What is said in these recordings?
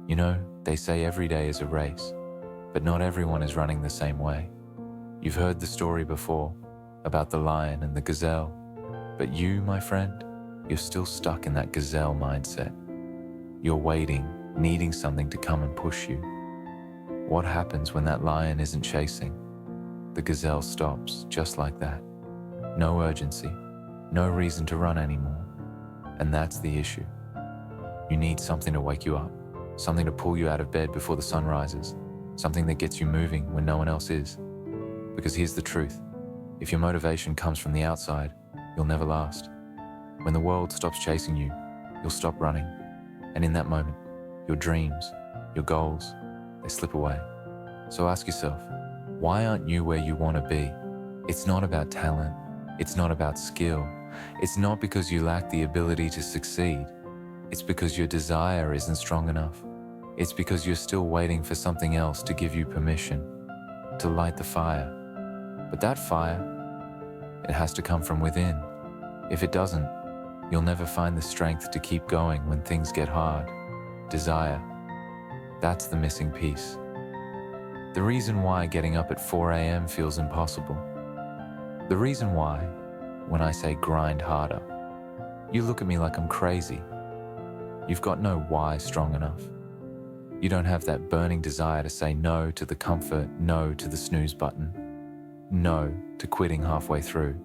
You know, they say every day is a race, but not everyone is running the same way. You've heard the story before about the lion and the gazelle, but you, my friend, you're still stuck in that gazelle mindset. You're waiting, needing something to come and push you. What happens when that lion isn't chasing? The gazelle stops, just like that. No urgency, no reason to run anymore. And that's the issue. You need something to wake you up, something to pull you out of bed before the sun rises, something that gets you moving when no one else is. Because here's the truth. If your motivation comes from the outside, you'll never last. When the world stops chasing you, you'll stop running. And in that moment, your dreams, your goals, they slip away. So ask yourself, why aren't you where you want to be? It's not about talent. It's not about skill. It's not because you lack the ability to succeed. It's because your desire isn't strong enough. It's because you're still waiting for something else to give you permission to light the fire. But that fire, it has to come from within. If it doesn't, you'll never find the strength to keep going when things get hard. Desire. That's the missing piece. The reason why getting up at 4 a.m. feels impossible. The reason why, when I say grind harder, you look at me like I'm crazy. You've got no why strong enough. You don't have that burning desire to say no to the comfort, no to the snooze button, no to quitting halfway through.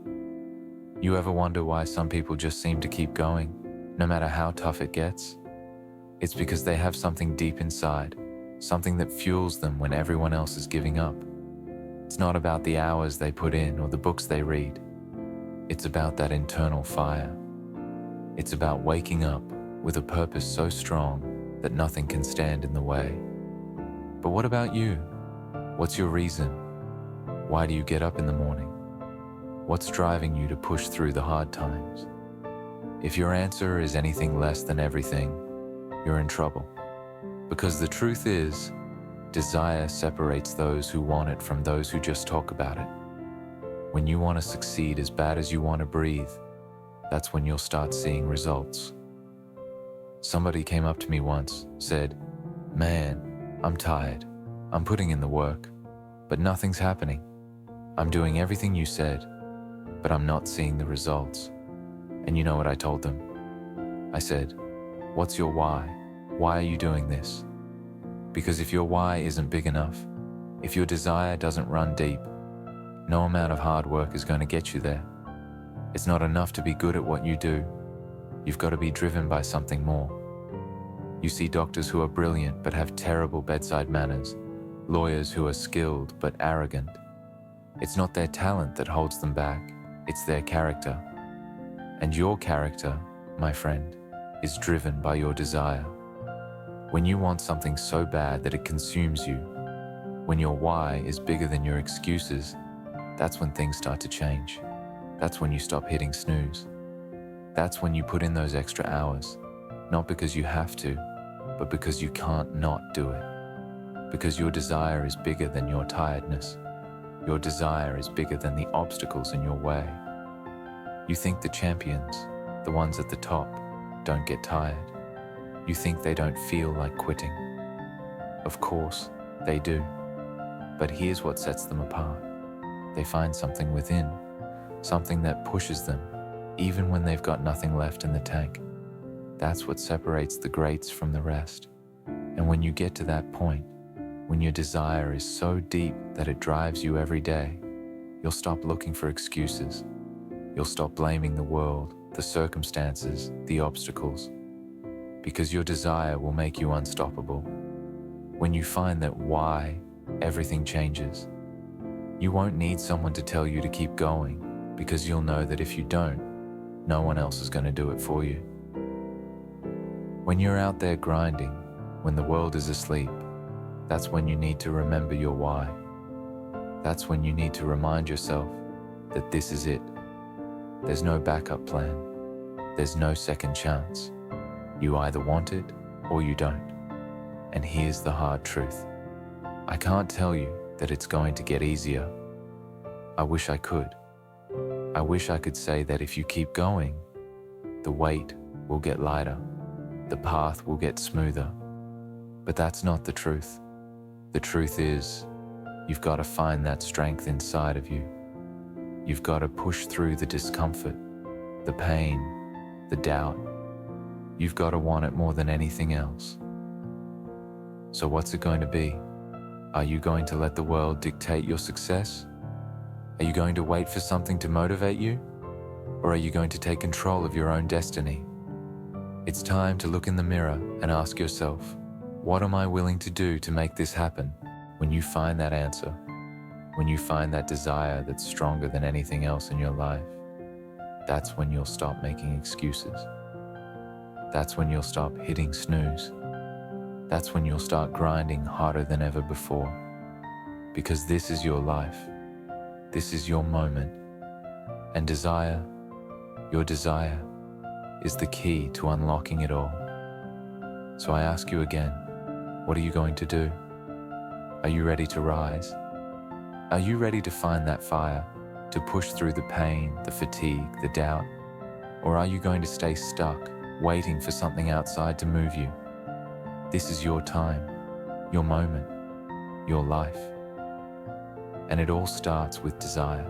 You ever wonder why some people just seem to keep going, no matter how tough it gets? It's because they have something deep inside, something that fuels them when everyone else is giving up. It's not about the hours they put in or the books they read. It's about that internal fire. It's about waking up with a purpose so strong that nothing can stand in the way. But what about you? What's your reason? Why do you get up in the morning? What's driving you to push through the hard times? If your answer is anything less than everything, you're in trouble. Because the truth is, desire separates those who want it from those who just talk about it. When you want to succeed as bad as you want to breathe, that's when you'll start seeing results. Somebody came up to me once, said, "Man, I'm tired. I'm putting in the work, but nothing's happening. I'm doing everything you said, but I'm not seeing the results." And you know what I told them? I said, "What's your why? Why are you doing this?" Because if your why isn't big enough, if your desire doesn't run deep, no amount of hard work is going to get you there. It's not enough to be good at what you do. You've got to be driven by something more. You see doctors who are brilliant but have terrible bedside manners, lawyers who are skilled but arrogant. It's not their talent that holds them back, it's their character. And your character, my friend, is driven by your desire. When you want something so bad that it consumes you, when your why is bigger than your excuses, that's when things start to change. That's when you stop hitting snooze. That's when you put in those extra hours, not because you have to, but because you can't not do it. Because your desire is bigger than your tiredness. Your desire is bigger than the obstacles in your way. You think the champions, the ones at the top, don't get tired. You think they don't feel like quitting. Of course, they do. But here's what sets them apart. They find something within, something that pushes them, even when they've got nothing left in the tank. That's what separates the greats from the rest. And when you get to that point, when your desire is so deep that it drives you every day, you'll stop looking for excuses. You'll stop blaming the world, the circumstances, the obstacles. Because your desire will make you unstoppable. When you find that why, everything changes. You won't need someone to tell you to keep going, because you'll know that if you don't, no one else is going to do it for you. When you're out there grinding, when the world is asleep, that's when you need to remember your why. That's when you need to remind yourself that this is it. There's no backup plan. There's no second chance. You either want it or you don't. And here's the hard truth. I can't tell you that it's going to get easier. I wish I could. I wish I could say that if you keep going, the weight will get lighter, the path will get smoother. But that's not the truth. The truth is, you've got to find that strength inside of you. You've got to push through the discomfort, the pain, the doubt. You've got to want it more than anything else. So what's it going to be? Are you going to let the world dictate your success? Are you going to wait for something to motivate you? Or are you going to take control of your own destiny? It's time to look in the mirror and ask yourself, what am I willing to do to make this happen? When you find that answer, when you find that desire that's stronger than anything else in your life, that's when you'll stop making excuses. That's when you'll stop hitting snooze. That's when you'll start grinding harder than ever before. Because this is your life. This is your moment. And desire, your desire, is the key to unlocking it all. So I ask you again, what are you going to do? Are you ready to rise? Are you ready to find that fire, to push through the pain, the fatigue, the doubt? Or are you going to stay stuck, waiting for something outside to move you? This is your time, your moment, your life. And it all starts with desire.